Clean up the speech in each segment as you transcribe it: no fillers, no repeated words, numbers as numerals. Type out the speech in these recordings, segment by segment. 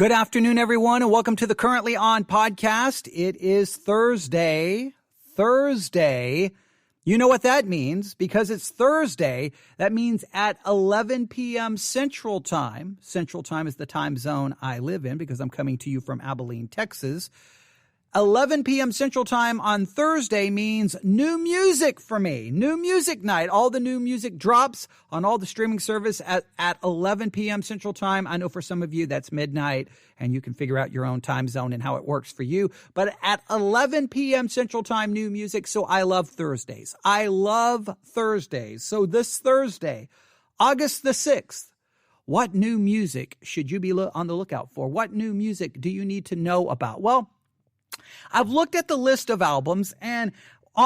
Good afternoon, everyone, and welcome to the Currently On podcast. It is Thursday. You know what that means. Because it's Thursday, that means at 11 p.m. Central Time. Central Time is the time zone I live in because I'm coming to you from Abilene, Texas. 11 p.m. Central Time on Thursday means new music for me. New music night. All the new music drops on all the streaming service at 11 p.m. Central Time. I know for some of you that's midnight and you can figure out your own time zone and how it works for you. But at 11 p.m. Central Time, new music. So I love Thursdays. So this Thursday, August the 6th, what new music should you be on the lookout for? What new music do you need to know about? Well, I've looked at the list of albums, and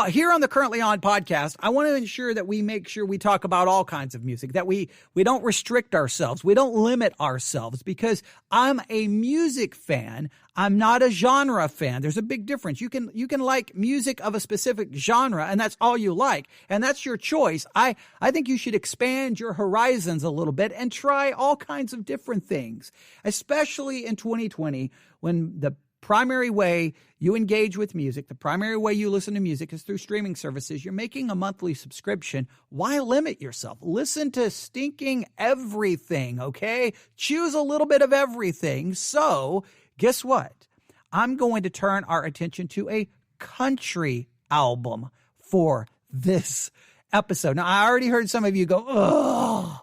here on the Currently On podcast, I want to ensure that we make sure we talk about all kinds of music, that we don't restrict ourselves. We don't limit ourselves because I'm a music fan. I'm not a genre fan. There's a big difference. You can like music of a specific genre, and that's all you like, and that's your choice. I think you should expand your horizons a little bit and try all kinds of different things, especially in 2020 when the primary way you engage with music, the primary way you listen to music is through streaming services. You're making a monthly subscription. Why limit yourself? Listen to stinking everything, okay? Choose a little bit of everything. So guess what? I'm going to turn our attention to a country album for this episode. Now, I already heard some of you go, oh,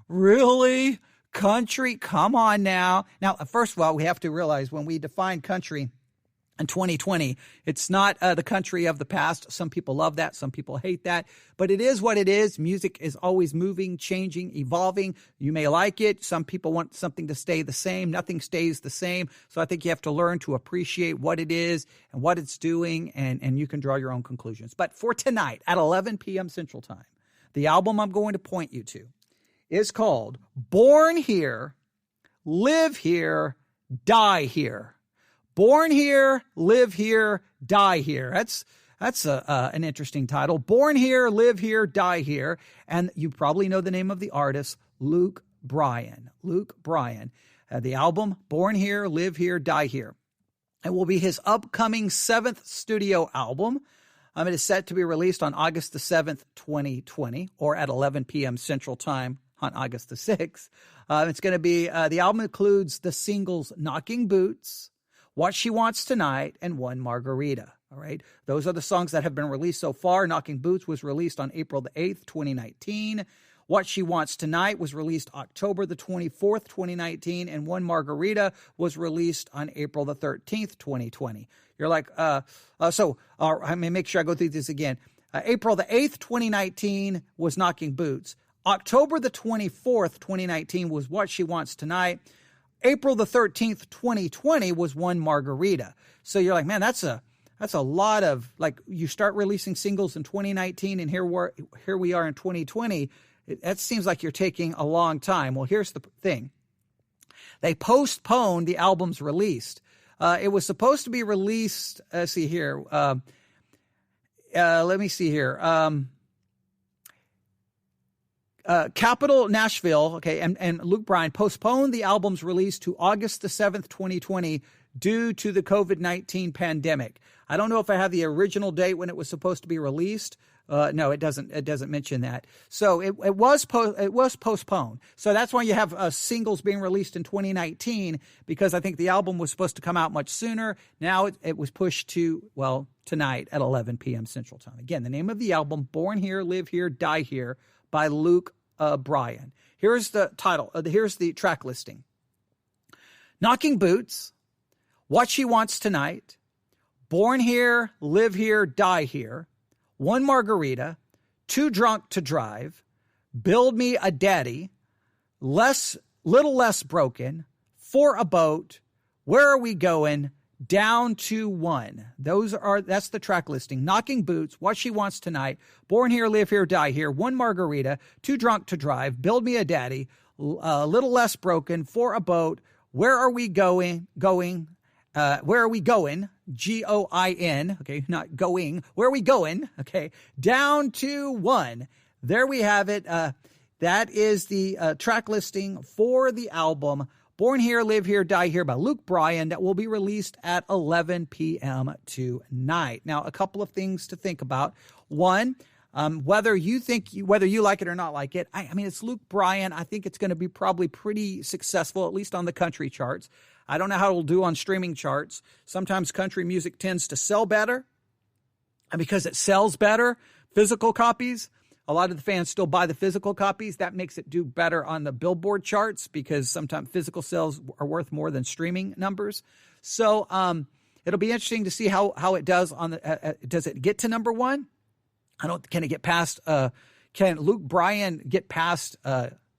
really? Country, come on now. Now, first of all, we have to realize when we define country in 2020, it's not the country of the past. Some people love that. Some people hate that. But it is what it is. Music is always moving, changing, evolving. You may like it. Some people want something to stay the same. Nothing stays the same. So I think you have to learn to appreciate what it is and what it's doing, and you can draw your own conclusions. But for tonight at 11 p.m. Central Time, the album I'm going to point you to is called Born Here, Live Here, Die Here. Born Here, Live Here, Die Here. That's an interesting title. Born Here, Live Here, Die Here. And you probably know the name of the artist, Luke Bryan. Luke Bryan. The album, Born Here, Live Here, Die Here. It will be his upcoming 7th studio album. It is set to be released on August the 7th, 2020, or at 11 p.m. Central Time on August the 6th. It's going to be, the album includes the singles Knocking Boots, What She Wants Tonight, and One Margarita. All right. Those are the songs that have been released so far. Knocking Boots was released on April the 8th, 2019. What She Wants Tonight was released October the 24th, 2019. And One Margarita was released on April the 13th, 2020. You're like, let me make sure I go through this again. April the 8th, 2019 was Knocking Boots. October the 24th, 2019 was What She Wants Tonight. April the 13th, 2020 was One Margarita. So you're like, man, that's a lot of, like, you start releasing singles in 2019 and here we are in 2020. That seems like you're taking a long time. Well, here's the thing. They postponed the album's release. It was supposed to be released, let me see here. Capital Nashville, okay, and Luke Bryan postponed the album's release to August the 7th, 2020 due to the COVID-19 pandemic. I don't know if I have the original date when it was supposed to be released. No, it doesn't mention that. So it was postponed. So that's why you have singles being released in 2019, because I think the album was supposed to come out much sooner. Now it was pushed to, well, tonight at 11 p.m. Central Time. Again, the name of the album, Born Here, Live Here, Die Here, by Luke Bryan. Here's the title. Here's the track listing. Knocking Boots, What She Wants Tonight, Born Here, Live Here, Die Here, One Margarita, Too Drunk to Drive, Build Me a Daddy, Little Less Broken, For a Boat, Where Are We Going, Down to One. That's the track listing. Knocking Boots, What She Wants Tonight, Born Here, Live Here, Die Here, One Margarita, Too Drunk to Drive, Build Me a Daddy, Little Less Broken, For a Boat, Where Are We Going, Where Are We Going, G-O-I-N, okay, not going, Where Are We Going, okay, Down to One. There we have it. That is the track listing for the album Born Here, Live Here, Die Here by Luke Bryan that will be released at 11 p.m. tonight. Now, a couple of things to think about. One, whether you like it or not like it, I mean, it's Luke Bryan. I think it's going to be probably pretty successful, at least on the country charts. I don't know how it'll do on streaming charts. Sometimes country music tends to sell better. And because it sells better, physical copies, a lot of the fans still buy the physical copies. That makes it do better on the Billboard charts because sometimes physical sales are worth more than streaming numbers. So it'll be interesting to see how it does on the. Does it get to number one? Can it get past? Can Luke Bryan get past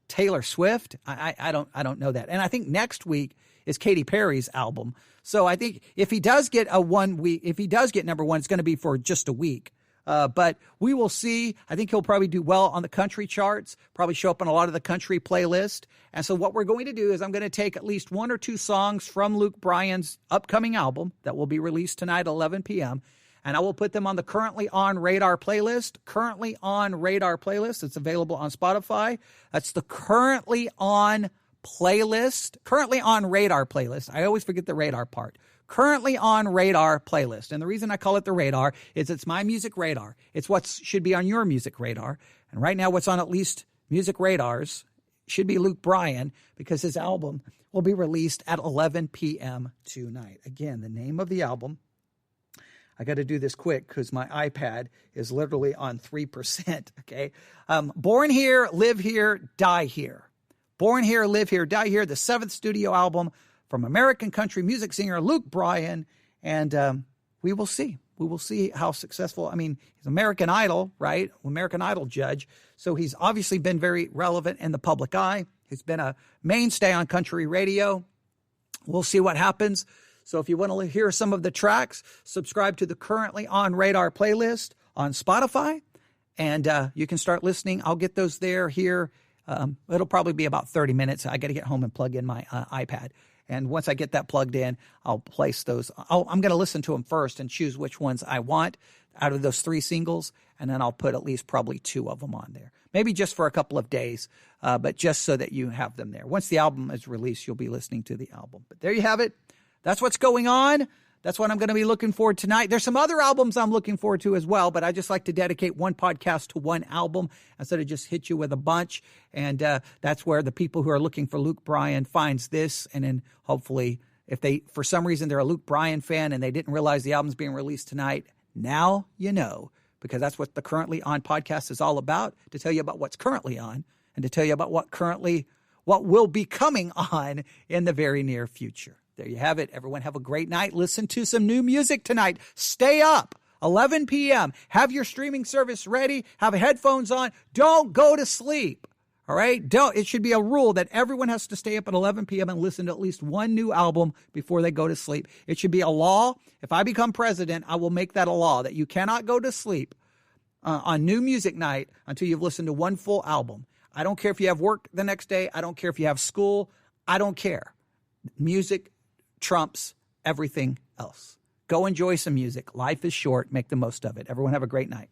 Taylor Swift? I don't know that. And I think next week is Katy Perry's album. So I think if he does get number one, it's going to be for just a week. But we will see. I think he'll probably do well on the country charts, probably show up on a lot of the country playlist. And so what we're going to do is I'm going to take at least one or two songs from Luke Bryan's upcoming album that will be released tonight at 11 p.m., and I will put them on the Currently On Radar playlist. Currently On Radar playlist. It's available on Spotify. That's the Currently On playlist. Currently On Radar playlist. I always forget the radar part. Currently On Radar playlist. And the reason I call it the radar is it's my music radar. It's what should be on your music radar. And right now what's on at least music radars should be Luke Bryan because his album will be released at 11 p.m. tonight. Again, the name of the album. I got to do this quick because my iPad is literally on 3%. Okay. Born Here, Live Here, Die Here. Born Here, Live Here, Die Here, the seventh studio album from American country music singer Luke Bryan. And we will see. We will see how successful. I mean, he's American Idol, right? American Idol judge. So he's obviously been very relevant in the public eye. He's been a mainstay on country radio. We'll see what happens. So if you want to hear some of the tracks, subscribe to the Currently On Radar playlist on Spotify, and you can start listening. I'll get those here. It'll probably be about 30 minutes. I got to get home and plug in my iPad. And once I get that plugged in, I'll place those. I'm going to listen to them first and choose which ones I want out of those three singles, and then I'll put at least probably two of them on there. Maybe just for a couple of days, but just so that you have them there. Once the album is released, you'll be listening to the album. But there you have it. That's what's going on. That's what I'm going to be looking forward to tonight. There's some other albums I'm looking forward to as well, but I just like to dedicate one podcast to one album instead of just hit you with a bunch. And that's where the people who are looking for Luke Bryan finds this. And then hopefully if they, for some reason, they're a Luke Bryan fan and they didn't realize the album's being released tonight, now you know, because that's what the Currently On podcast is all about, to tell you about what's currently on and to tell you about what will be coming on in the very near future. There you have it. Everyone have a great night. Listen to some new music tonight. Stay up. 11 p.m. Have your streaming service ready. Have headphones on. Don't go to sleep. All right? It should be a rule that everyone has to stay up at 11 p.m. and listen to at least one new album before they go to sleep. It should be a law. If I become president, I will make that a law that you cannot go to sleep on new music night until you've listened to one full album. I don't care if you have work the next day. I don't care if you have school. I don't care. Music trumps everything else. Go enjoy some music. Life is short. Make the most of it. Everyone have a great night.